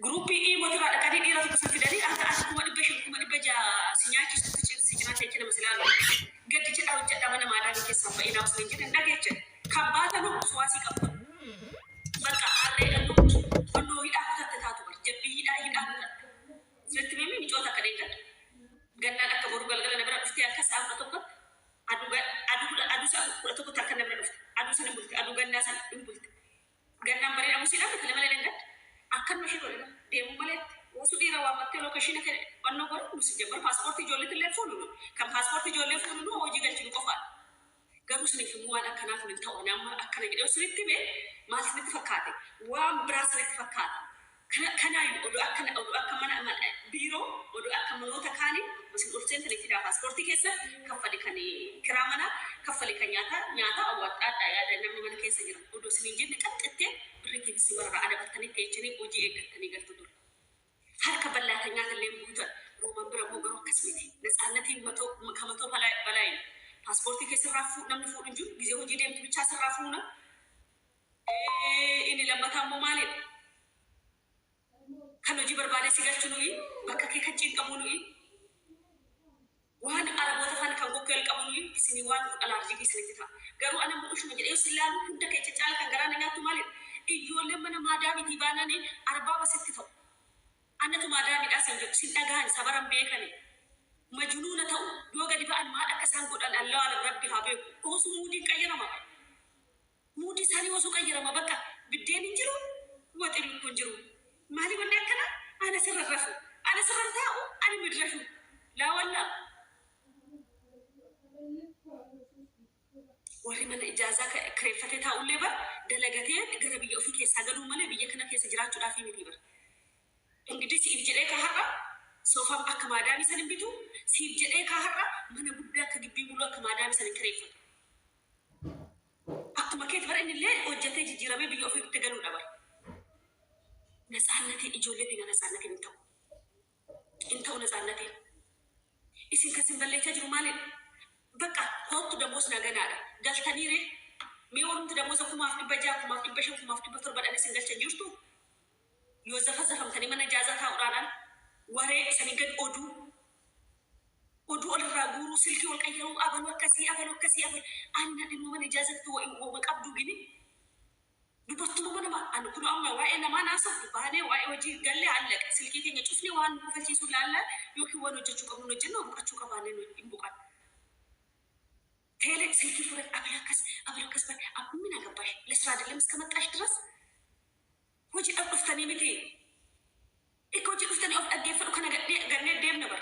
Grupi motora da kadi dira to safidani aka kuma dibbe sinyaki sicina take da misalan gadi ci dawo jada mana ma da ke samba ina musulun gidan dage ce kan ba ta no suwasi ka baka alle da no wannan ida ka ta to jabbi ida sai tumi mi jota kade ta ganna aka burgal gala na bara fiti aka sa ka to adu sa ko to ta kan na bara adu sa bulti adu ganna sa bulti ganna bari da musila ka kalmala lenga akan mashi dole de mumale wasu dira wa matte location ke onno gor musu jabbar passport jolle telephone no kam passport jolle phone no o jigal ci ko fa garu sene fi muwala kana fu ta ona ma akana gido sirti be ma sirti fakate wa braslet fakate kana yi odo akana mana biro odo akama nota kani musu ko sente ne kida passport kessa kafali kani kiramana kafali kanyata nyata awata da ya da namni man kessa jira odo sene jinne katte بريكي سوار على بتني تيجني وجي إكتني قلت دور هرك بلا تنيا اللي موجود روما برا مو كسمتي بس أنا تين مكمتو بلاين باسبورتي كسر رافو نمن فوق نجوم بيجي هو جديم تبي تشاس رافونا إني لما كان ممالي كانوا جبر بالي سيجار شنوي بكا كي كتشين كمونوي وهن على بوتا فان كان بوكل كمونوي كسيني وان على رجلي سنتها قالوا أنا مش مجرد يوسلام كنت كتشال كان قرانا نياتو مالي إيجول لما مادامي تبانني 4 أنا تو مادامي أصلا جب سين أجان سبارم بيكني مجنونة تو يوجد بقى ما أكسان قد الله على ربي هابي هو سمودي كيرا ما مودي سالي وسو كيرا ما بكا بدين جرو وتري كنجرو مالي بدي أكنا أنا سر الرفو أنا سر الثاو أنا مدرفو لا والله warri mana ijazaa kreeffate taa'ullee bar dalagatee gara biyya ofii keessaa galuu malee biyya kana keessa jiraachuudhaaf miti bar. Ingiddi siif jedhee ka har'a soofam akka maadaamii san hin bitu siif jedhee ka har'a mana guddaa akka gibbii buluu akka maadaamii san hin kireeffatu. Akkuma keeti bara innillee hojjetee jijjiiramee biyya ofiitti galuudha bar. Nasaannatiin ijoollee biyya nasaannatiin hin ta'u. Hin ta'u nasaannatiin. Isin kasin balleechaa jiru maalidha? بقى هوت دموس نجنادا قال تنيري ميورم تدموس كم في بجا كم في بشوف كم في بتر بدأنا سنجل تجرتو يوزف زفهم تاني من جازة ثوران وري سنجل أدو الرجور سلكي والكيرو أبن وكسي أنا دي من جازة تو ومكابدو جني ببطلوا من ما أنا كل أمي وأنا ما ناسف بهاني وجي قال لي علق سلكي تيجي تشوفني وان بفلتي سولالله يوكي وانو جتشوك أبو نجنو بكتشوك بهاني نبوكان تيلك سلكي فرق أبلكس بس أبو مين أقبل لسراد اللي مسكمت أشترس وجي أفتني متي إيه وجي أفتني أجي فرق أنا قرني ديم نبر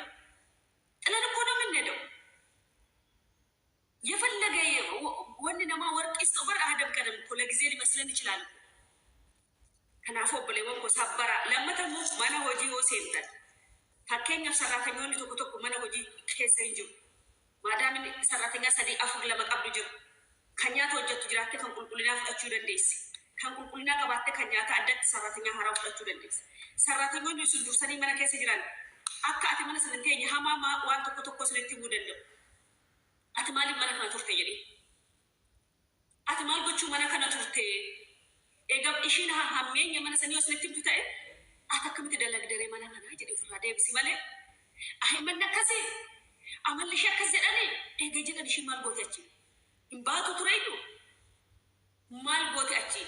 أنا نكون من ندم يفعل جاي واننا ما ورك استقبل أهدم كلام كل جزيري مثلاً يشلال كان عفوا بليوان كسبرة لما تموت ما أنا وجي هو سينتر فكين يفسر راتنيوني تكتب ما أنا وجي كيسينجو مادام سراتنا سدي أفضل لما قبل جو كنيات وجت جراتك كم كلنا في أشورن ديس كم كلنا كبارت كنيات عدد سراتنا هرب في أشورن ديس سراتنا يسون دوسني منا كيس جران أكا أتمنى سنتين يهما ما وان تكتب سنتين مودن أتمالي منا كنا ترتي يعني أتمال بتشو منا كنا ترتي إيجاب إشينها همين يمنا سنيو سنتين تتاي أتكلم تدلك دري منا كنا jadi فرادة بس ماله أهم منا كذي أمال ليش أكذب أنا؟ جد أنا شيء مال بوتي أشي إن باتو ترينو مال بوتي أشي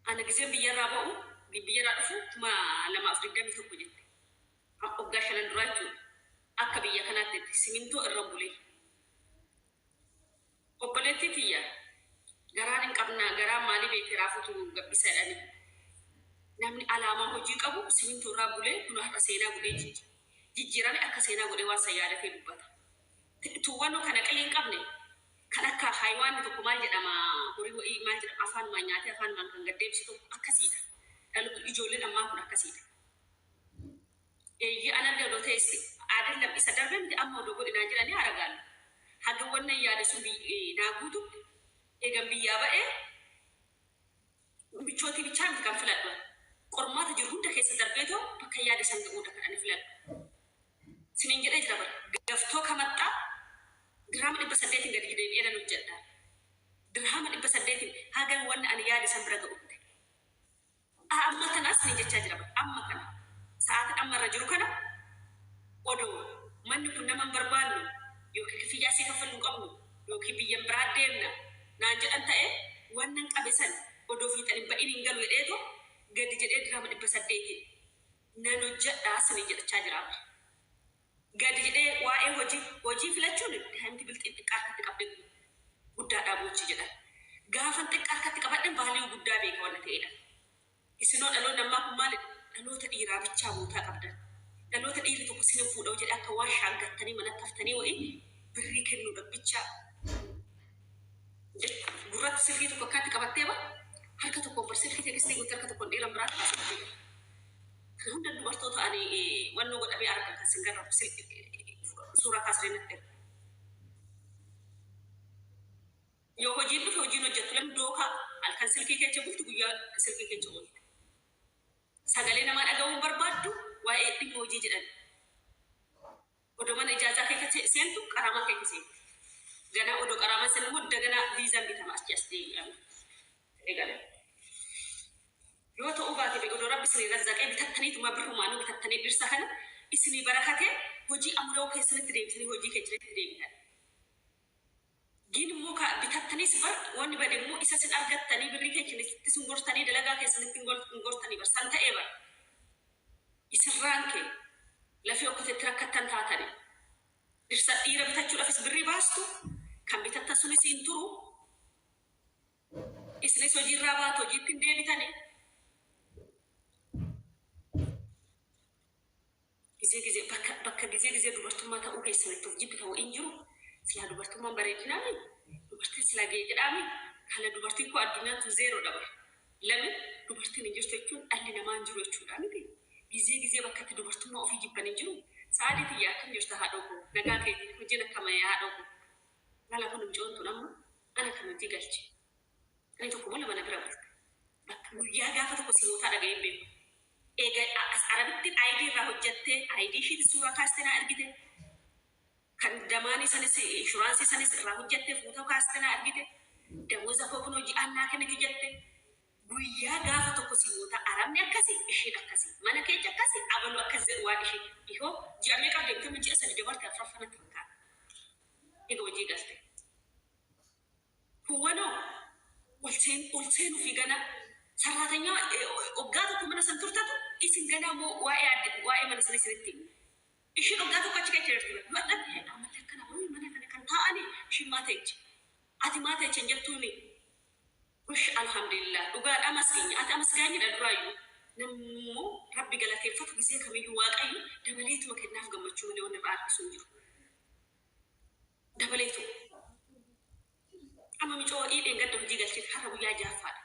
أنا جزء بيجرا باو بيجرا أشوف ما لما أفريقيا مثل كذي أبغى شلون رايتو أكبي يكنات سمينتو الرمولي قبلتي تيا جرانين كابنا جرام مالي بيترافو بيسألني namni alama hojii qabu siminto irraa bulee kun har'a seenaa godhee jijjiirame akka seenaa godhee waan sayyaadafee dubbata. Tuwwannoo kana qe'een qabne kan akka hayiwaanni tokko maal jedhama horii wa'ii maal jedhama afaan maa nyaatee afaan maan kan gaddeebsitu akkasiidha. Dhalli ijoolleen ammaa kun akkasiidha. Eeyyee anallee odoo teessi aadaan lammi isa darbee miti amma odoo godhinaa jiranii aragalu. Haga wannan yaada sun naa guutu eegan biyyaa ba'ee bichooti bichaan kan filadhu. Qormaata jiru hunda keessa darbeetoo bakka yaada isaan ga'uudha kan ani filadhu. Sinin jedhee jira bara gaftoo kamaxxaa giraama 800 gadi deebi'ee nan hojjedha. سنبرة قلت أما تناس نيجي تجربة أما كنا ساعات أما الرجل كنا ودو من كنا من بربانو يوكي في جاسي كفلو قبلو يوكي بيجي برادينا نانجل أنت إيه وانن أبسن ودو في تاني بقين إنجلو إيدو قد جد درام إبسديه نانو جدا سنيجي تجربة قد جد واي وجي في لاتشون هم تبلت إنتقال كتقبل ودا دابوتشي جدا غافن تقال كتقبل باليو ودا بيك ولا تيدا إسنون ألو نما مال ألو تديرا بتشابو تقبل ألو تديري تقصين فودا وجد أكواش حقتني من التفتني وإيه بريك إنه دبتشا برات سلكي تقول كتقبل تيبا harka tokko barsiifti teekistii guutuu harka tokko dheeraa biraatti baasuuf kan hunda dubartoota ani wannoo godhamee argan kan singarra suuraa kaasree natti yoo hojiin dhufe hojiin hojjettu lam dooka halkan silkii keessa bultu guyyaa silkii keessa bultu sagalee namaa dhaga'uun barbaaddu waa'ee dhimma hojii jedhan odoo mana ijaazaa keessa seentu qaramaa keessa seentu gana odoo qaramaa seentu hunda gana viizaan bitama as deebi'ame eegale yoo ta'u baate beekodoo rabbi isin razzaqee bitattaniitu mabrumaanu bitattanii dirsa kana isinii barakate hojii amuroo keessatti deebisanii hojii keessatti deebi'an gin muka bitattaniis bar wanni bade mu isa sin argattanii birrii keessatti sin gortanii dalagaa keessatti gortanii bar san ta'ee bar isirraanke lafii okkotetti rakkattan taatanii dirsa dhiira bitachuudhaafis birrii baastu kan bitatta sunis hin turu isnis hojii irraa baatu hojiitti hin deebitanii gize bakka gize dubartummaa ta'uu keessatti hojii ta'uu hin jiru sila dubartummaan bareedinaami dubartiin sila geejjedhaami haala dubartiin koo addunyaatu zeeroo dhabara lama dubartiin hin jirtu jechuun dhalli namaa hin jiru jechuudha miti gize bakkatti dubartummaa ofii jibban hin jiru saadiitii yaakkan jirta haadhoo koo nagaa keetii hojiin akkama haadhoo koo lala kun hin coontu namma ana kan hojii galche ani tokko mala mana bira bulta bakka guyyaa gaafa tokko simootaa dhaga'een beeku ega as arabitti ID irraa hojjatte ID ishii suuraa kaastena argite kan damaani sanis insurance sanis irraa hojjatte fuutoo kaastena argite damoza koo kun hojii annaa kenniti jette guyyaa gaafa tokko simootaa arabni akkasii ishiin akkasii mana keessa akkasii abaluu akkasii waan ishii dhihoo ji'amee qabde bitama ji'a sadi dabarte afraffanatti fakkaata ega hojii galte huwanoo olseen ufii gana ሰራተኛ ኦጋቱ ከመና ሰንቱርታቱ ኢሲን ገናሞ ዋኤ ማን ሰለስሪቲ እሺ ኦጋቱ ካች ከቸርት ወጣት አመተከና ወይ ማን ከነ ታአኒ እሺ ማተች አቲ ማተች እንጀቱኒ ወሽ አልহামዱሊላህ ዱጋ አመስገኝ አመስጋኝ ለዱራዩ ነሞ ረቢ ገለቴፈቱ ጊዜ ከመዩ ዋቀዩ ደበሌቱ መከናፍ ገመቹ ነው ነው ባርክሱ እንጂ ደበሌቱ አማሚጮ ኢዴን ገደው ጂጋልቺ ሐረቡ ያጃፋል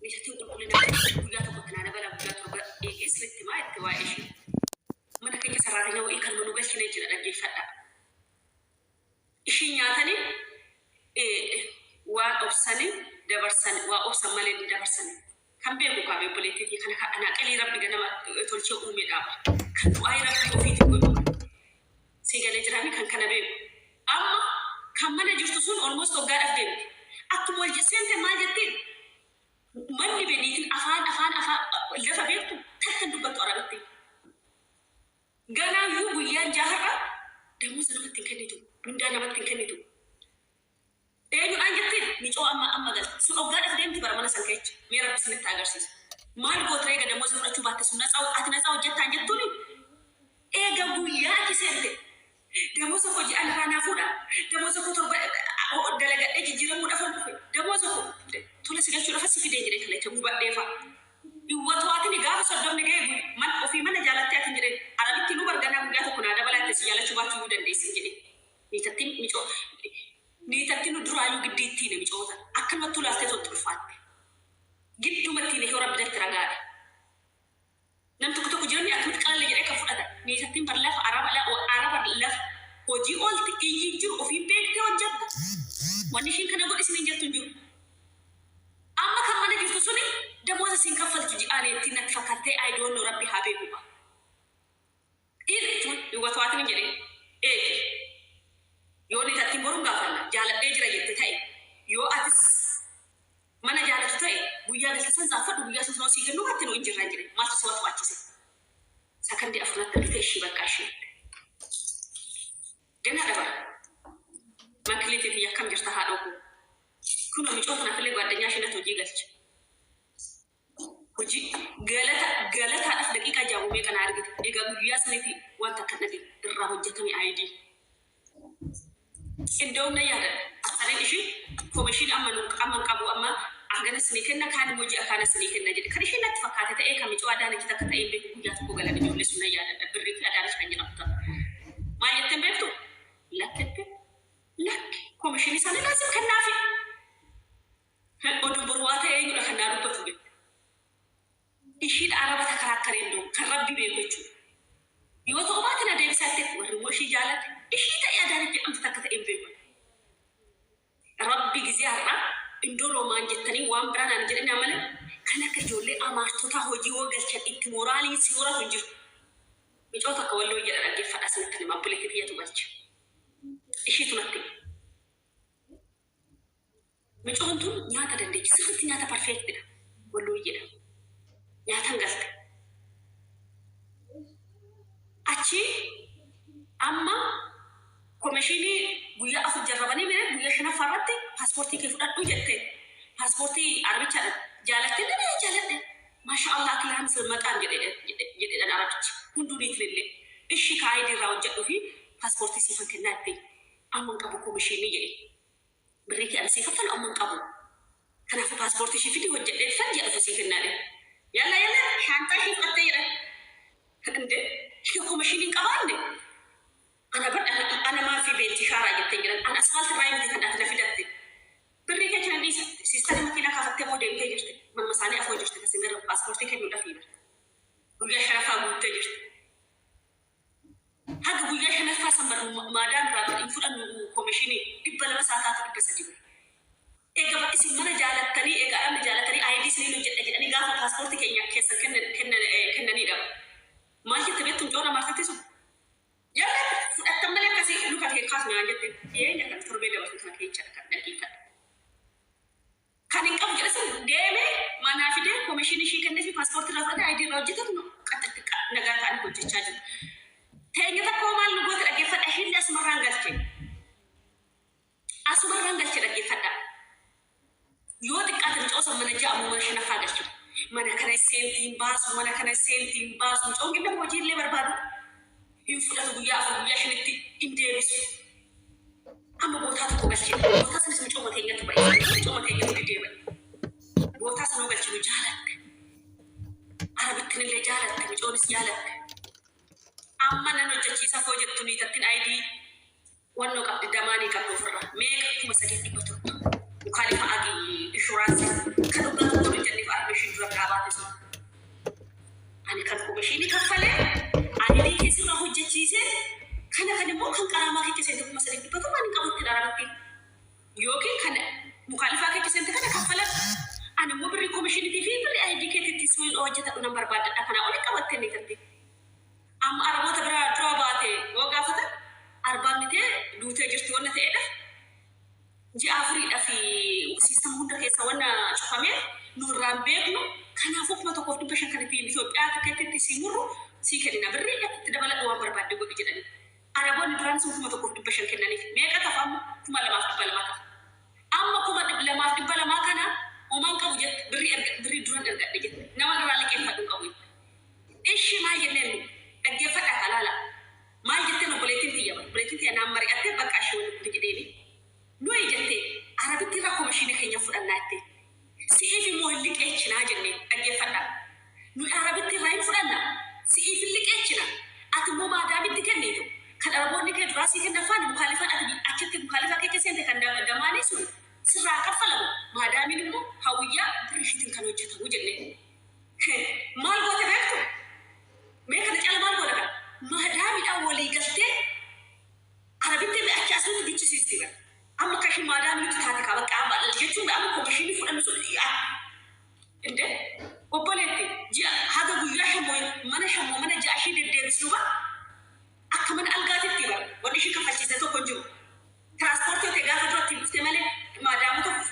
Bisa tinggal kulit nanti juga tu bukan ada bala juga tu is letima itu wajib. Mana kerja sararnya wa ikan menugas sini tidak lagi fada. Isinya tadi wa opsani dabarsan wa opsan malin dabarsan. Kambe buka be politik kan anak kali rabbi dan nama tolce umid apa. Kan tu air rabbi ofit itu. Segala jerami kan kana be. Amma kan mana justu sun almost ogar afdem. Aku mau jesen majetin. Manni benitin afaan lafa beektu takkan dubbatu arabatti ganaa yoo guyyaan jaharra damuusa namatti hin kennitu mindaa namatti hin kennitu eenyudhaan jettiin micoo amma galti sun oggaadhaaf deemti bara mana san keecha mee rabbi sinitti agarsiisa maal goota eega damuusa fudhachuu baatte sun ati natsaa hojjettaan jettuuni eega guyyaa ati seente damuusa koo ji'aan irraa fuudha damuusa koo torba dalagadhee jijjiiramuudhaaf hin dhufe damuusa koo tole sigachu dafa sifide jire kale te mubaddefa iwato atini gaafa soddom ne geegu man ofi man jalatte atin jire arabitti nu bargana mu gato kuna dabala te siyala chubatu mu dande singide ni tatti nu durayu giditti ne micota akkan matu lafte to turfat giddu matti ne hora bidat ragada nam to ko jirni akkan kala jire ka fudada ni tatti barlaf araba laf oji olti iji jiru ofi bekte wajjata wani shin kana godi sinin jattu jiru amma kan mana jirtu suni damoza sin kaffaltu ji'aaleetti natti fakkattee I don't know rabbi haa beekuba iltu watu atini jedhe yoo ni tatti boruun gaafanna jaaladhee jira jette ta'e yoo atis زافر ويا سوسو سيجنو ما تنو إنجر رجلي ما تسوى تواتشي سكندي أفراد تبي تشي بكاشي جنا دبر ما كلي في يكمل جرتها أوكو كنا مجوفنا في اللي بعدين عشان توجي قلش وجي قالت هذا في دقيقة جاوب ميكا نارجت إيجا ويا سنتي وانت كنتي الراه جتمي عيدي إندومنا يا أصلاً إشي كومشين أما كابو أما أغنى سنيكنا كان موجي أكان سنيكنا جد كريشين نتفكرت إيه كم يجوا دانا كذا كذا إيه بيجوا ياتو بقولنا بيجوا لسنا يا بريك يا دارش كان جنبته ما يتم لك كومشين سنة لازم كنا في أدو برواتة إيه يقول خنا ربع فوق إشيد عربة كراكرين دو كربي بيجوا يوتو ما تنا دين ساتك ورموشي جالك إشيد يا دارك أم تكتة إيه بيجوا ربي جزيرة إندورو ما جتني وام برانا نجري نعمله كنا كجولي أمارتو تاهوجي وقلت إنت مورالي سيورة تنجر بيجوتا كولو يجري أجي فأس نتني ما بقولك فيها تبالش إيش تمكن بيجوتون نياتا دندي سرت نياتا perfect ده ولو يجري نياتا نقصد أشي أما كومشيني ويا أخذ جرباني منه ويا شنا فرطي باسبورتي كيف أدو جتة باسبورتي عربي جالتني ما شاء الله كل هم سلمت عن جد أنا عربي كندوني تريلي إيش كايدي راوجة فيه باسبورتي سيفن كناتي أمم كابو كومشيني جاي بريك أنا سيفن أمم كابو كنا في باسبورتي شفتي وجدت فجأة في سيفن نادي يلا شانتا شيف قطيرة عند شو كومشيني كمان أنا ما في بيتي شارع جتني أنا أسألت رايم دي كنا في دتي بريك كان دي سيستم ما كنا كفتة موديل تجرت من مساني أفوج جرت كسينجر باسبورتي كان يودا فينا ويا شرفا مود تجرت هذا ويا شرفا سمر مادام رابط إنفور أنو كومشيني تبلا مساتات تبصدي إيه قبل اسم من جالت تري إيه قام جالت تري أيدي سنين وجد أجد أنا قاعد باسبورتي كينيا كيسر كنا نيدا ما جت تبيت تجورا ما تتسو يلا أتمنى كسي لو كان هيك خاص من عندك إيه يا كان تربي لي بس كان هيك دقيقة كان ينقف جلس ديمه ما نافده كوميشن شيء كان في باسبورت رافض أيدي راجعت قطعت نجات أنا كنت تشاجر تاني تكومال لقوت لقي فدا حين أسمر رانجلتي لقي فدا يودك أنت أصلا من جاء ممرشنا فاجش من كان سينتين باس مش أنك ده وجير لي بربادو ينفلت بيا شنتي إنديرس أما بوتات كوبشي بوتات نسمع شو ما تيجي تبغى بوتات نوبل شو جالك عربي تني اللي جالك تبي جونس جالك أما أنا نجتي سافوجت توني تتين أيدي وانو قبل دماني قبل فرة ميك كم سكين تبتو مخالفة أجي إنشورانس كانوا قالوا كل جنة في أربعين جوا كعبات اسمه أنا كان كوبشيني كفله أنا دي كيسي راهو جتشيسه كان مو كان كلامه كيسي تقول مثلا بتو ما نقول تداربتي يوكي كان مخالفة كيسي أنت كذا كفله أنا مو بري كوبشيني تي في بري أيدي كيسي تسوي الأوجة تقول نمبر بعد أنا أقول لك أود تاني تنتي أم أربعة تبرع دراباتي وقافته أربعة متى دوتة جرتونا تيدا جي أفريقيا في سيستم هندا كيسا وانا شفامي نور رامبيرنو كان فوق ما تقول تبشر كان في إثيوبيا كانت تسيمرو سيكلنا بري تدبل دوام برباد دقو بجدني أربعة ندران سوف ما تقول تبشر كنا نفي ميكا تفهم كم لما تقبل ما كان أما كم لما تقبل ما كان وما كان وجد بري دران أرجع نجد نما نرالك كيف هدوك أوي إيش ما يجنن أجي فتح كلالا ما يجتنا بليتين تي أنا مريء بقى أشوف تجديني نوي جتة عربي ترى كومشيني خيني فرناتي سيف مولك إيش ناجني أجي فتح نوي عربي ترى فرنا سيف لك إيش نا أتمو ما دامي تكنيتو كان أربوني كدراسي كنفان مخالفة أكيد مخالفة كيسين تكن دماني سون سرعة كفلهم ما دامي نمو هوية بريشتين كانوا جتة وجني ما القوة تبعتهم ما كانت على ما القوة ما دامي أولي قلتي عربي تبي أحكي أسمع ديتش سيستم أما كشي ما دامي تتحرك على كعبة الجتون بأما كومشيني فوق المسؤولية إنده وبلتي جاء هذا بيجي حمو من جاء شيء الدرسوبة أكمل ألقات التبر ونشي كفتشي ساتو كنجو ترانسبورت تجاه فدرة تبستمله ما دامه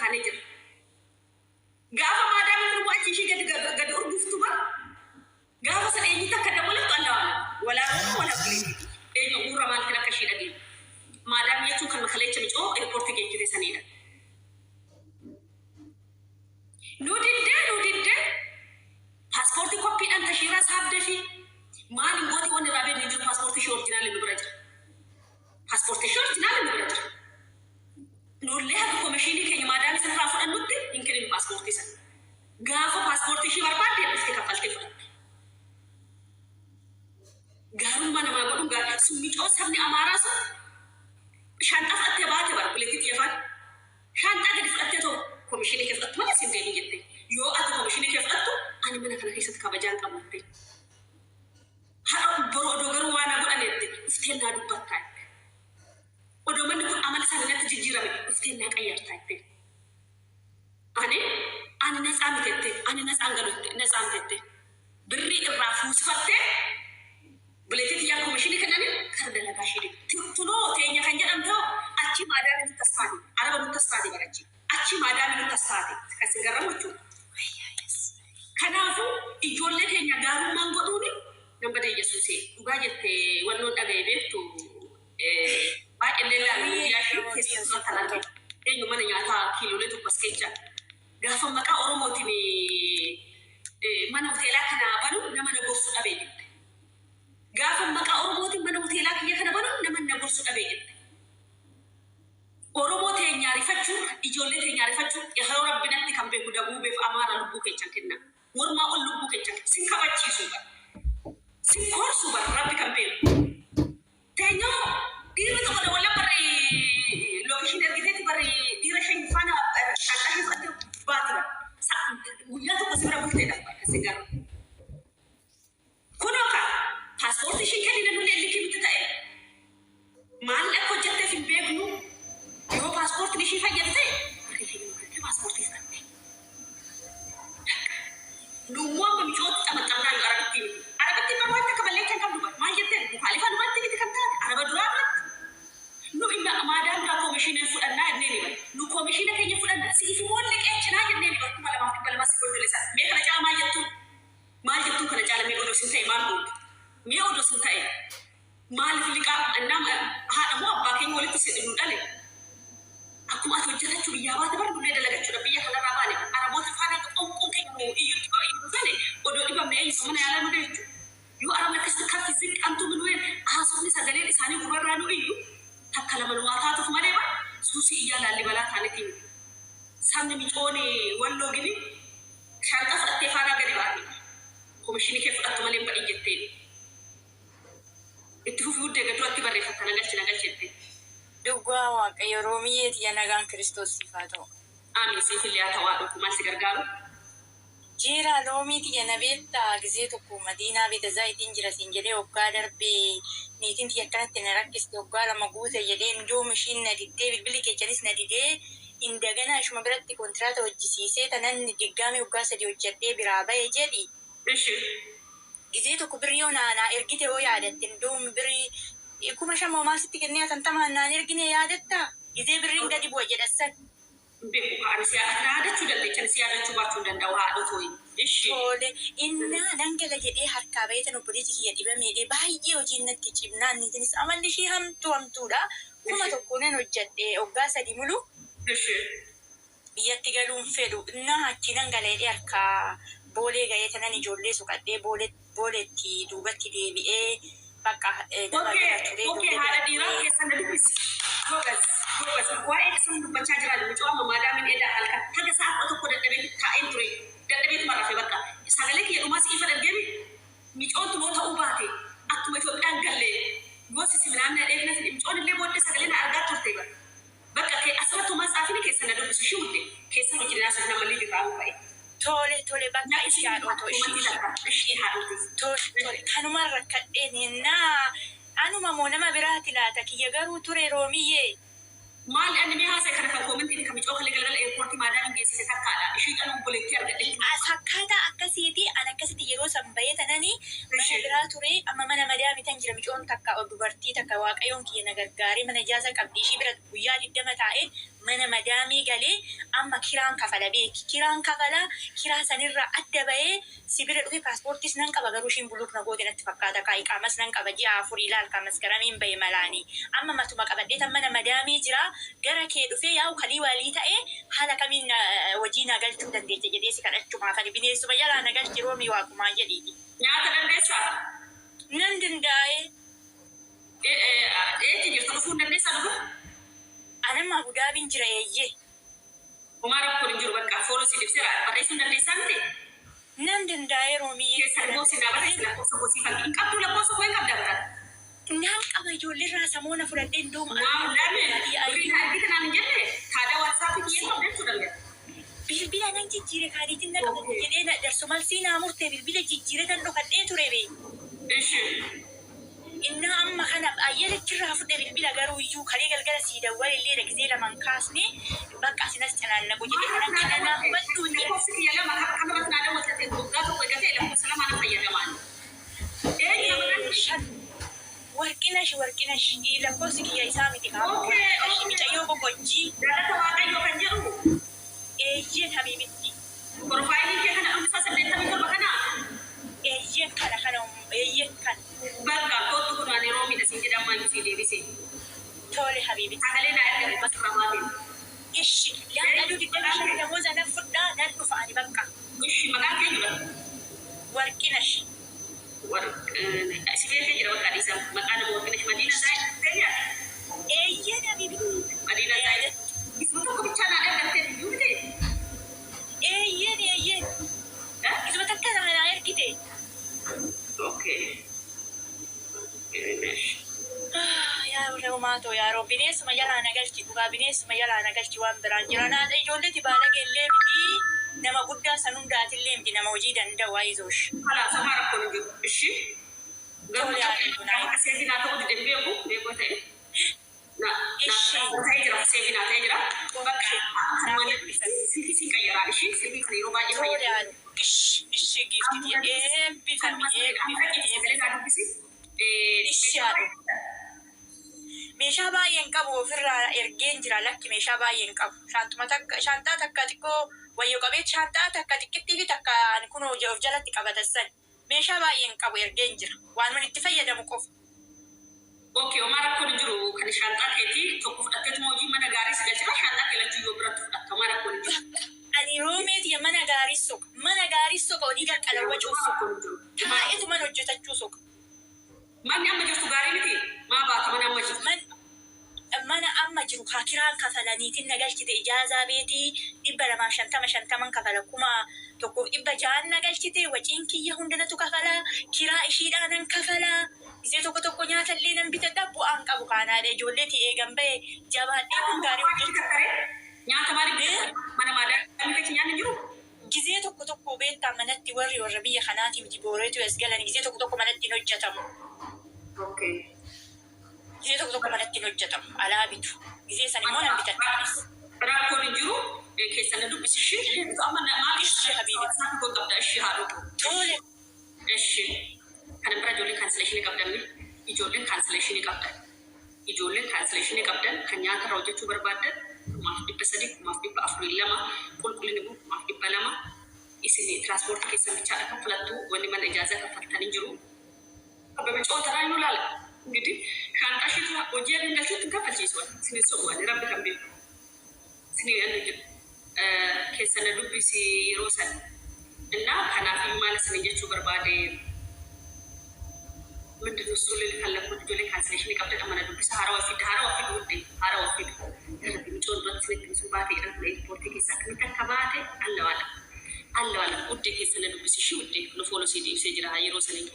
كانجر قافة ما دام من وقت شيء قد أرجفتوا ما قافة سنين تكذب ولا بليتي إنه أورا ما لك كشيء لقي ما دام يتوك المخلية تمشوا إيربورت جيت كذا سنين نودين باسبورتي كوبي أنت شيرا صاحب دفي ما نقولي وانا رابع نجيب باسبورتي شورتنا للبرجر باسبورتي شورتنا للبرجر نقول لها كوميشيني كي ما دام سنخاف أن نودي يمكن الباسبورتي سن قافة باسبورتي شي بربادي أفتك قلتي فرق قالوا ما نما قولوا قال سميت أوسهمني أماراسو شانتا فأتي باتي بار بلتي تيفان شانتا قد فأتيتو كوميشيني كيف أتو ما سنتيني جدي يو أتو كوميشيني كيف أتو أنا منا كنا كيست كابجان كموتي هذا برو دوغرو وانا قول أنا افتينا دبتاي ودو من نقول عمل سنة تجيرا بي افتينا كأيرتاي أنا ناس عمتتي أنا ناس عنقلت ناس عمتتي بري الرافوس فتة بلتي يا كوميشيني كناني كردنا كاشيري تلو تيجي كان جرام تو أشي ما دام نتصادي أنا بنتصادي برجي أشي ما دام نتصادي كسر وجو كنافو يجولك هني دارو مانغودوني نبدأ يسوسي وباجت ونون أجيبه تو باي اللي لا ياشيو كيس مثلاً إنه من يعطى كيلو لتو بسكيتشا قافا مكا أروموتيني من هوتيلا كنا بنو نما نبورس أبيد قافا مكا أروموتي من هوتيلا كنا بنو نما نبورس أبيد أروموتي نياري فتشو إجولة نياري فتشو يخلو ربنا تكمل بكودابو بف أمارا لبوك يشكلنا ورما أقول لبوك يشكل سينكابا تشيسوبا سينكور سوبا ربي كمل تانيو ديرو تقول ولا بري لوكيشن أرجيتي بري ديرو شيء فانا شانتاهي فتو باتوا ويا تو بسمع بقولنا كسيجار كونوكا باسبورت شيء كذي نقول اللي كي بتتاعي ما لك وجدت في البيت يو باسبورت نشي فجأة كيف باسبورت يفرق نوما بمشوت أمتنا عربتي بروحك كملك كان كم دوبر ما جدت مخالفة نوما تيجي تكمتها عربة درابت نو إما ما دام لا كوميشن فلان نيني نو كوميشن كي فلان سيف مول لك إيش ناجي نيني بس ما ما سيقول لسه مي كنا جال ما جتو كنا جال مي أودو سنتاي ما نقول مي أودو سنتاي ما لفلك أنام هذا مو أباكين ولا تسيد من دليل aku masih jalan curi ya, tapi baru mulai dalam curi biaya karena rabane. Arabo terfana tu kau kayak iyo sana. Odo iba mei sama na yalan udah itu. Yo Arab nak kasih kaki zik antu menuin. Asal ni sagale di sana gurau ranu iyo. Tak kalau menuata tu semua deba. Susi iya lalu bala thane tim. Samne mitone wallo gini. Shanta fatefana gadi bani. Komishini ke fatu malim ba ijette. Itu fude gadu ati barre fatana galchete. Dhugaa waaqayyo Roomiyyeeti nagaan Kiristoos sifaatoo. Aamin siifillee ta'aa dhugumaan si gargaaru. Jira Roomiiti nabeetta gizee tokko Madiinaa bita zaayitiin jira siin jedhee waggaa darbee niitiin tiyya akkanatti na rakkiste waggaa lama guute jedheen doom ishiin na diddee bilbili keessanis na didee indagana ishuma biratti kontiraata hojjisiisee tanan diggaamee waggaa sadii hojjedhee biraa ba'e jedhi. Gizee tokko birrii yoo naanaa ergite yoo yaadatte doom birrii kuma shama maasitti kennee tantamaan naan ergine yaadatta gizee birriin gadi bu'a jedhassan. Beeku kaan yaadachuu dandeechan si yaadachuu baachuu danda'u haadha tooyi. Tole innaa dangala jedhee harkaa baay'atan obboleetti kiyya dhibameedhee baay'ee hojiin natti cimnaan niitinis amalli ishee hamtuudha. Kuma tokko nan hojjedhee waggaa sadii mulu biyyatti galuun fedhu innaa achi dangaleedhee harkaa boolee ga'ee tanan ijoollee suqadhee booleetti duubatti deebi'ee bakka Oke, haadha dhiiraa keessan dubbisi. Gogas. Waa'ee keessan dubbachaa jiran mucaa maadaamiin eedaa halkan haga sa'a tokko dadhabee taa'een ture. Dadhabee marafe bakka. Sagalee kiyya dhumaa si'ifa dargeemi micoon tunoo ta'uu baate akkuma Itoophiyaan gallee gosi siminaamna dheerina micoon illee booddee sagalee na argaa turte bakka asirratti uumaa saafini keessan na dubbisu shiwulle keessan hojii naasuuf namallee dirraa ba'e. Tole bakka ishee haadhoto ishee haadhoto. Tole kanumaan rakkadheen naa anuma moo nama biraati laata kiyya garuu ture Roomiyyee. Maal ani mi haasa'e kana kan koomentii kan micoo kallee galgala eerpoortii maadaamiin geessise takkaadha. Ishii qaluun buleetti argadhe. Akkaataa akkasiiti ani akkasitti yeroo san bahee tananii mana biraa ture amma mana madaamii tan jira micoon takka dubartii takka waaqayyoon kiyya na gargaaree mana ijaaza qabdi ishii bira guyyaa 20 taa'ee mana madaamii galee amma kiraan kafala beeki kiraan kafala kiraa sanirraa adda bahee sibira dhufe paaspoortiis nan qaba garuu ishiin buluuk na goote natti fakkaata kaayii qaamas nan qaba ji'a 4 ilaal qaamas garamiin bahe malaanii amma matuma qabadhee tan mana madaamii jira gara kee dhufee yaa'u kalii walii ta'ee haala kamiin hojii na galchuu dandeecha jedhee si kadhachumaa kan bineensuma jalaa na galchi roomii waaqumaa jedhiiti. Nyaata dandeessaa? Nan danda'ee. Jirtu dhufuu dandeessaa dhufu? Anamma Abu Dhaabiin jira eeyyee. Homaa rakkoon hin jiru bakka fooloo si dibseera barreessuu dandeessaa miti? Nan danda'ee roomii. Keessa immoo si naa barreessi lakkoofsa goosii kan hin qabdu lakkoofsa koo hin qabda bara. Naan qaba ijoolleerraa samoona fudhadhee iddoo Waa laame durii naa argite naan hin jenne taadaa waatsaappii kiyyee qabdachuu dandeessa. bilbila nan jijjiire kaaniitiin na qabate jedhee na darsu malsii naa murtee bilbila jijjiire tan dhokadhee ture bee. Inna amma kana ayyalachirraa fudhe bilbila garuu iyyuu kalee galgala sii dawwal illee dhagisee laman kaasne bakka asinas cinaannaqu jedhee kanan kana naa hubadhu inni. Lakkoofsi kiyya lama kanarratti naa daawwatate goggaa tokko eegatee lakkoofsa lama na fayyadamaan. Warqinash lakkoofsi kiyya isaa miti kaa'u. Micayyoo boqojjii. Galata Waaqayyoo kan jedhu. Eeyyeen habiibitti. Profaayilii kee kana dhuunfaa 87 kana. Eeyyeen kana eeyyeen kan. Bakka kootu kun ani yeroo miidhasiin jedhamaan si deebisee. Tole habiibitti. Sagalee naa erga bakka rabaatiin. Ishi yaadaduu diddama shan namoota nan fudhaa nan dhufa ani bakka. Ishi maqaan kee jira. Warqinash. Sibee kee jira bakka dhiisaa maqaan nama Warqinash Madiina Zaayid keenyaa. Eeyyeen habiibitti. Madiina Zaayid. Isuma tokko bichaa naa ergattee biyyuu miti. Eeyyeen. Isuma takka naa ergite. Okay. Yaa Roomaatoo yaa Roo bineensuma jalaa na galchi dhugaa bineensuma jalaa na galchi waan biraan jira naadha ijoolleeti baalaga illee miti nama guddaa san hundaatillee miti nama hojii danda'u waayizoosh. Kalaas amma rakkoon hin jiru. Ishi. Garuu akka seefinaa ta'uu dideen beekuu ta'e. Ta'ee jira seefinaa ta'ee jira. Bakka si qayyaraa ishi sirbii kan yeroo baay'ee fayyadu. Ishi giiftii eebbifamii. Meeshaa baay'een qabu ofirraa ergeen jira lakki meeshaa baay'een qabu. Shantaa takka xiqqoo wayyoo qabee shantaa takka xiqqittii fi takka kun of jalatti qabatassan. Meeshaa baay'een qabu ergeen jira. Waan man itti fayyadamu qofa. Okay, Omar rakkoon jiru kan shantaa keetii tokko fudhatteetuma hojii mana gaarii si galchira shantaa keelachuu yoo biratti fudhatta Omar rakkoon jiru. Ani roomeeti mana gaarii soqa olii qalqalawwa cuusu. Taa'eetu mana hojjetachuu soqa. Manni amma jirtu gaarii miti. Maa baata mana amma jirtu. Mana amma jiru kiraan kafalaniitiin na galchite ijaazaa beetii 250 kafala kuma tokko 600 na galchite waciin kiyya hundinatu kafala kiraa ishiidhaanan kafala. Isee tokko nyaata illee nan bitadha bu'aan qabu kaanaadha ijoolleeti eegan bahe jabaadhee kun gaarii hojjechuu. Nyaata maaliif mana maadaan keessa nyaanni jiru? Gizee tokko beektaa manatti warra biyya kanaatii miti booreetu as galan gizee tokko manatti hin hojjetamu. Gizee tokko manatti hin hojjetamu alaa bitu. Gizee san immoo nan bitadhaanis. Rakkoon hin jiru keessan na dubbisi ishee. Amma maal ishee habiibi? Saafii koo qabda ishee haadhu. Tole. Ishee. Kana bira ijoolleen kaansileeshinii qabdan ijoolleen kaansileeshinii qabdan. Ijoolleen kaansileeshinii qabdan kan nyaata irraa hojjechuu barbaadan 300 4,200 qulqullinni kun 200 isin tiraanspoortii keessan bichaadha kaffalattu wanni mana ijaazaa kaffaltanii jiru. Abba coota raayuu laala. Gidi kan ashiitu hojii adeem galchuutti kaffalchiisu isin sobu'an rabbi kan beeku. Isin yaadni jiru. Keessan na dubbisi yeroo sana. Innaa kanaaf maal isin jechuu barbaade ምንድን ነው እሱ ልል ፈለግኩት ጆሌ ካንስሌሽን ይቀብደን አመና ዱብሳ ሀራ ወፊድ ሚጮን ዶት ስነት ሚሱባቴ ረፍ ኤርፖርት ኬሳ ከሚተከባቴ አለዋለ ውዴ ኬሰነ ዱብሲ ሺ ውዴ ለፎሎ ሲዲ ሲጅራ የሮ ሰነቶ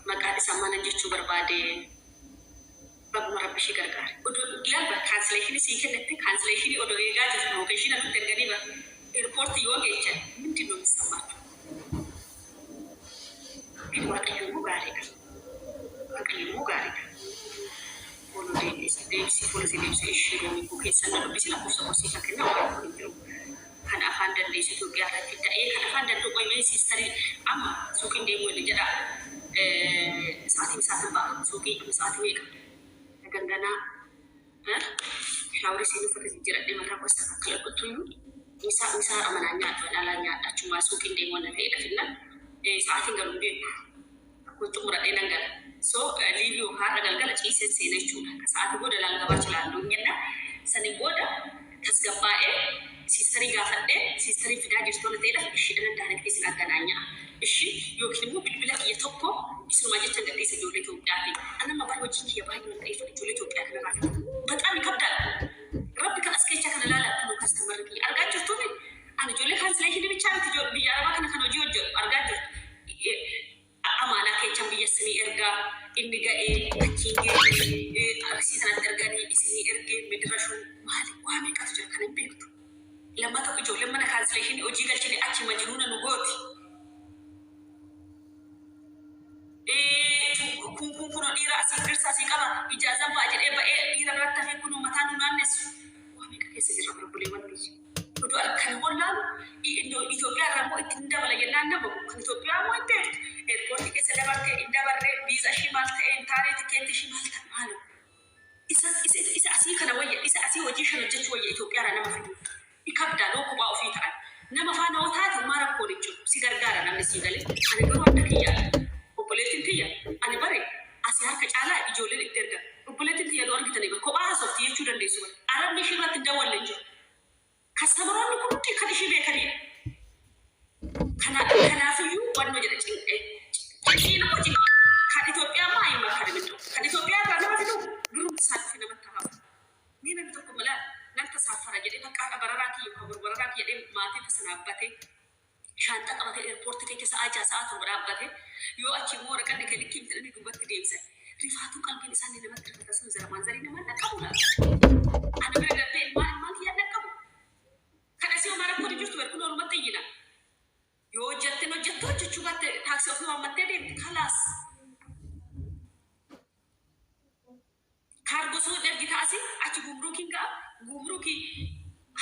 መቃዲ ሰማነ እንጀቹ በርባዴ በጉማ ረብሽ ገርጋር ዲያል በካንስሌሽን ሲከነት ካንስሌሽን ኦዶ የጋጅ ሎኬሽን አሉ ደገኒ በኤርፖርት ይወገቸ ምንድን ነው የሚሰማቸው ቢዋቀዩ ጋር Akilimu gaariidha. Foolii deemsee ishee roomii koo keessa na dubbisi lakkoofsa kosiisa kenna waan hin jiru. Kan afaan dandeessu Itoophiyaa irratti ta'ee kan afaan danda'u qoyimee siistarii amma suuqiin deemuu inni jedha. Sa'aatiin ba'a suuqii sa'aatii meeqa? Ganganaa شاوري سينو فرز جرا دي مكان وسط كلا قطوي مسا أمانة على نيات أشوف ماسوك إندي وانا هيدا فينا ساعتين قالوا بيه كنت مرة إننا so liyo har daga gala ci sai na cuda saatu goda lan gaba ci lan dunya na sani goda tasgaba si sari ga fadde si sari fida jirto na tayda shi dan da nake sina gananya shi yo kimu bilbila ya tokko isu ma jita da sai jole to dadi anan ma barwa jiki ya bani da ifa jole to dadi na batani kabda rabbika askayta kana lala kullu customer ki arga jirto ne ana jole kan sai hidi bicha ti jole biya ba kana kana jojo arga jirto amana ke chambi yasni erga indiga akinge arsi sana ergani isni erge midrashu mali wa me ka tujur kana bekto lamma to ijo lamma na cancellation oji gal chini achi majnuna no goti kun kuno dira asi dirsa si kala ijaza ba jede ba dira ratta fe kuno matanu nannes wa me ka kese dira problema wandi to kan wallan Ethiopia ramo itinda wala yenna bo kan Ethiopia mo tet airport ke se dabarke inda barre visa shimalte entare ticket shimalte malo isa asi kana waya isa asi waji shano jetu waya Ethiopia rana mafidu ikabda lo ko ba ofita nama fa na wata to mara ko dicho sigargara nan sigale ani garo takiya population tiya ani bare asi harka cala ijole diterga population tiya lo argitane ko ba so tiya chudan desu arab ni shimat dawal lenjo kasabaran ko ti kadishi be kadi kana fiyu wani waje da cin shi na waje ka Ethiopia ma yi maka da mutum ka Ethiopia ga na fitu gurin safi na mata ba ni na mutum kuma nan ta safara jade ta kaka bararaki ko bararaki yade mate ta sanabate shanta kamata airport ke sa aja sa to barabate yo achi mora kan ke likin da ni dubatti da yasa rifatu kalbi ni sanni da mata ta sun zara manzari na man da kabula ana be da be man ya da kabu kada sai mara ko justu ber kuno mata yina yo jette no jetto chuchugate taxi of no matte de khalas cargo so der gitasi achi gumruki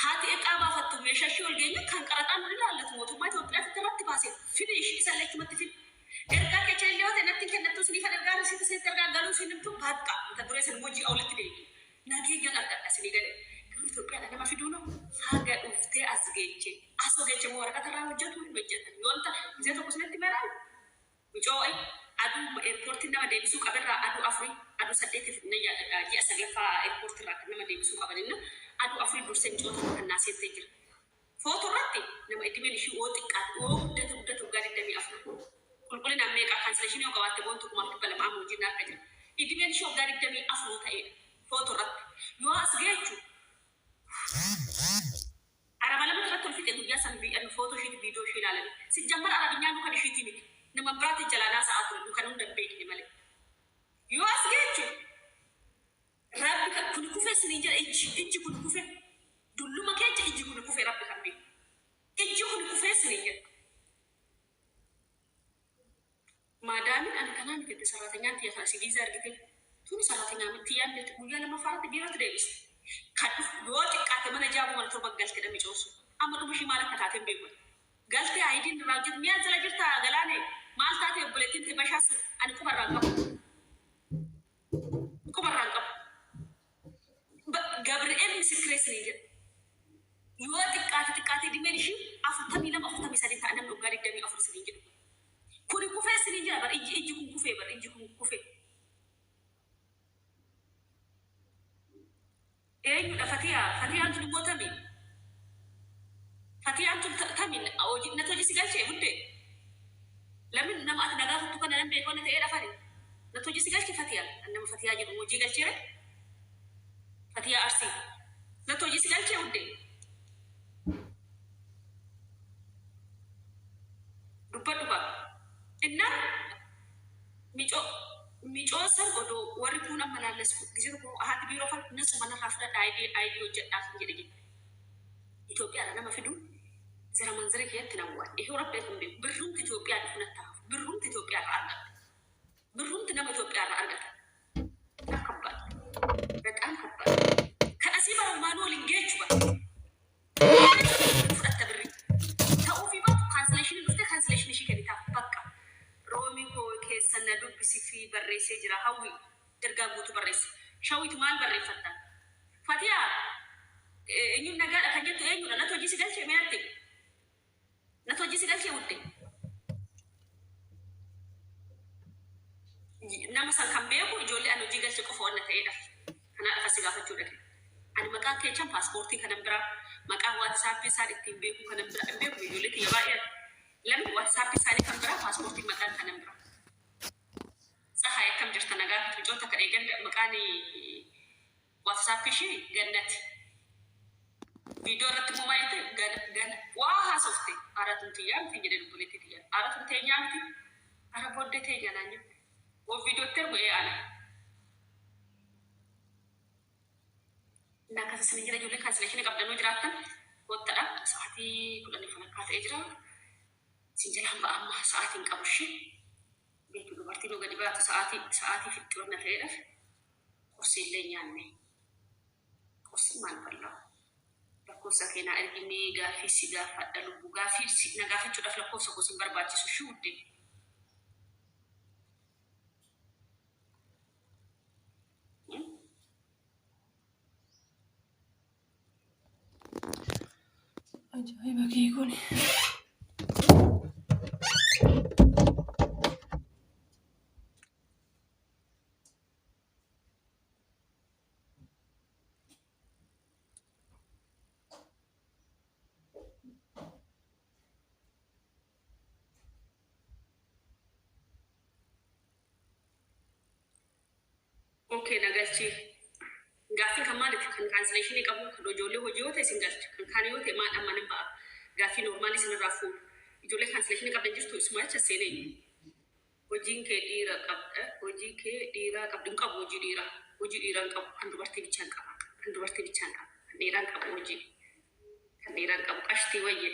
hati eqaba fatu meshashol genya kan qaratan dilalet motu ma Ethiopia tratti base finish isalech matfi erga ke chelio de natin ke natu sini fa erga si se terga galu sinimtu bhatta ta dure sen moji awlet de nagi gana da sini gade Ethiopia da ma fiduno haga ufte asgeche asogeche mo waraka tara wajatu wajata yonta zeto kusnetti mera joy adu airport na de bisu kabera adu afri adu sadete fitna ya ji asaglafa airport ra kana de bisu kabalina adu afri dur sen jota kana sente jir foto ratti nama idimeni shi woti ka o dete gadi demi afri kulkulin amme ka cancellation yo gawate bonto kuma bala ma mo jinna kaje idimeni shi gadi demi afro ta foto ratti yo asgechu Arab lama trattor fi dunya san bi an photo sheet video sheet ala si jambar arabinya no kan sheet ni nama brati jalana saat du kan undam be ni male yo asgechu rabbi ka kun kufe sininja inji kun kufe dullu makeje inji kun kufe rabbi kan bi inji kun kufe sininja madam an kanan ke saratanya tiya sa sigizar gitu tun saratanya tiyan de dunya lama farat bi rat devis kadu yoti kate mana jabu mal to bagal ke dami josu amadu bishi mala kata tembe ko galte aidin rajit miya zala jirta galane mal tate bulletin te bashas an ko baranga gabriel secret ni yoti kate di menishi afu tamila afu tamisa din ta adam do gari dami afu sini kuri ku fe sini bar iji ku fe bar iji ku fe Eenyu da Fatia antu botami Fatia antu tamin oji na toji sigalche budde lamin nama at daga futu kana nambe ko na te fari na toji sigalche Fatia annama Fatia ji moji galche re Fatia arsi na toji sigalche budde dupa inna mico san odo wari puna malalas giziru ko ahati biro fa nasu mana rafda ID ojja ngede Ethiopia na mafidu zara manzare ke tinawa Europe be birrum Ethiopia funata birrum Ethiopia arga birrum tinama Ethiopia arga kabba betan kabba kana siba manu lingechu ba fudata birri tawfi ba cancellation shi kedita bakka romi ko ke sanadu bisifi barre sejira hawi terga butu barre shawit mal barre fatta Fatia إني نجار أكجت إيه ولا نتوجي سجل شيء ميرتي نتوجي سجل شيء ودي نما سان كمبيو يجولي أنا جيجل شيء كفوا نتأيدا أنا أفسي قافة جودك أنا مكان كيشان باسبورتي كنبرا مكان واتسابي ساري تيمبيو كنبرا بيو يجولي تيابا لم واتسابي ساري كنبرا باسبورتي مكان كنبرا صحيح كم جرت نجار في جوتك ريجن مكاني واتسابي شيء جنت فيديو رتبوا ما يتم جن واه صفتي أردت تيجان في جدول بوليتيكيا أردت تيجان في أنا بودي تيجان أني وفيديو تربو إيه أنا ناكس سنجرا جولي كانسليشن قبل نجراتن وتدا ساعتي كلني فنكات إجرا سنجرا هم بأما ساعتين كمشي بيتو دبرتي لو قدي بات ساعتي في التورنا تيجا قصي اللي يعني قصي ما نبلا Kosa kena ergime gafi siga fadalu gafi na gafi chuda fla kosa kosa barbachi su shude ajaiba kiikuni okay nagalchi gafi kamali kan cancellation kabu kado jole hojiyo te singal kan kaniyo te ma dan manan ba gafi normally sin rafu jole cancellation kabu jistu isma cha sene hojin ke dira kabda hoji ke dira kabdin kabu hoji dira kabu andu barti bichan diran kabu hoji kan diran kabu kashti waye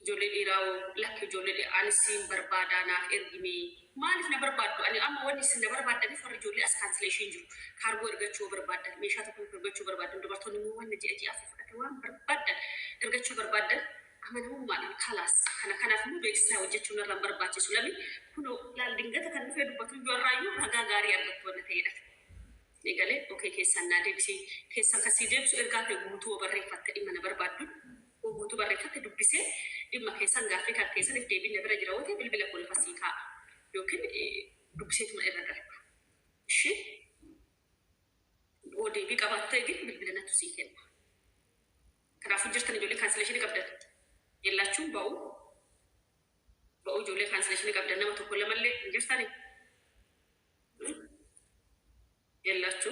jole dira lakki jole de ansim barbada na ergimi maalif na barbadu ani amma wani sin da barbada ni far jole as cancellation ju cargo ergacho barbada me shata ko ergacho barbada ndo bartoni mu wani ji aji afu fata wan barbada ergacho barbada amana mu madan khalas kana fu be sa wajju na ram barbaci sulami kuno lal dingata kan fe du batu jorayu raga gari ergato na tayda negale okay ke sanna debsi ke sakasi debsu ergate gutu barre fatta imana barbadu ko gutu barre fatta dubbise imma ke sanga fi kan ke sanif debi ne bara jirawte bilbila ko fasika يمكن دكتور ما إرادة شيء ودي بيكابات تيجي بالبلدان تسيكين كنا فجرت نجولي كانسليشن قبل يلا شو باو جولي كانسليشن قبل نما تقول مالي نجستاني يلا شو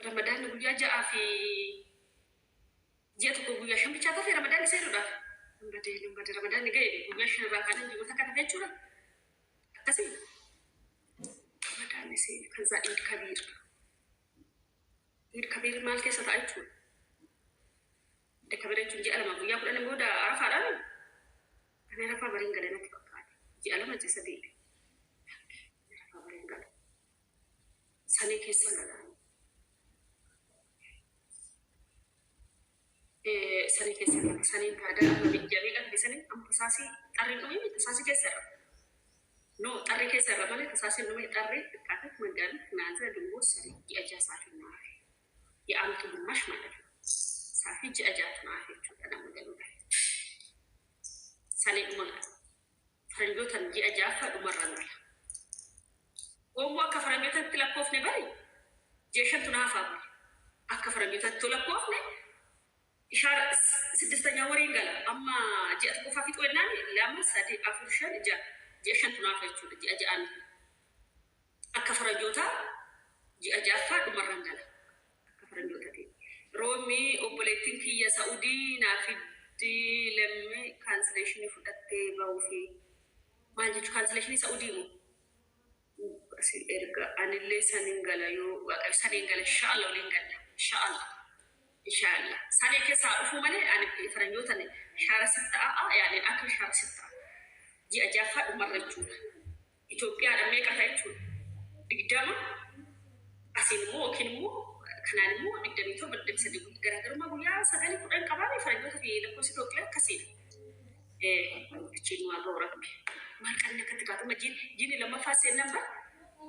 رمضان نقول يا جاء في جاتك ويا شم بتشاتا في رمضان يصير ده بدي رمضان نجي ويا شم راكان نجي وتكاد في شورا كسي رمضان يصير كذا عيد كبير مال كيسة تعيشون ده كبير تجي على ما ويا كلنا نقول عرف على أنا عرف برين قدنا تبقى جي على ما تسديد عرف برين قد سنة كيسة لا sani keessa sani kada bijjami kan bisani am tasasi tarri no mi tasasi keessa no tarri keessa male tasasi no mi tarri kata mangan nanza dungo sari di aja safi na ya amtu mash mala safi ji aja na fi kana mangan sani umma faranjo tan ji aja fa umar rangala wo ka faranjo tan tilakof ne bari jeshan tuna fa akka faranjo tan tilakof ne إشارة سدستني ورين قال أما جاءت كوفافيت ويناني لما سادي أفرشان جاء تنافس شو جاء أن أكفر جوتا جاء فاد مرة قال أكفر جوتا دي رومي أوبليتين كي يا سعودي نافدي لما كانسليشن فتت باوفي ما جت كانسليشن سعودي مو بس إرجع أنا اللي سنين قال إن شاء الله ولين قال إن شاء الله إن شاء الله سنة كيسا أفهم أنا فرنجوتني شهر 6 يعني أكل شهر 6 جي أجافة مرة جونا إثيوبيا أمريكا تايجون قدامه أسين مو كن مو كنان مو بدميتو بدم سدي غير ما بويا سدالي كودن قبابي فرنجو في لكوسي دوكلا كسيد تشينوا ربي ما كان كتكاتو مجين جيني لما فاسي نمبر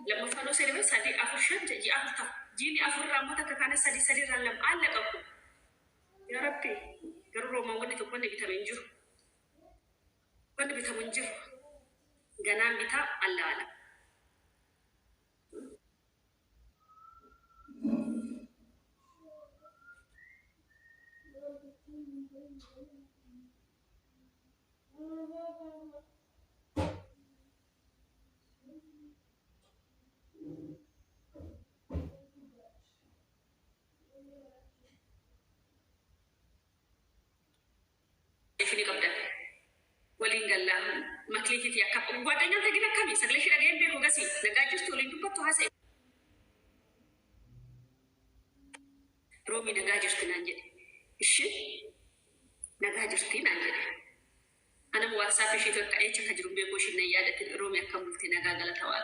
لما فانو سيربي سدي افرشن جي افر جيني افر رامتا كان سدي رلم علقكم يا ربي غير ما ودي تكون فيتامين جو كون فيتامين جو غنام بيتا الله على فيني قبل ولين قال له ما كليتي يا كاب وبعدين انت كده كمي سغلش رجعين بيكو غسي نغاجس تولين دبتو هاسي رومي نغاجس تنانجي ايش نغاجس تنانجي انا واتساب شي كايچ كجرم بيكو شي نيادت رومي كملتي نغاغلا توا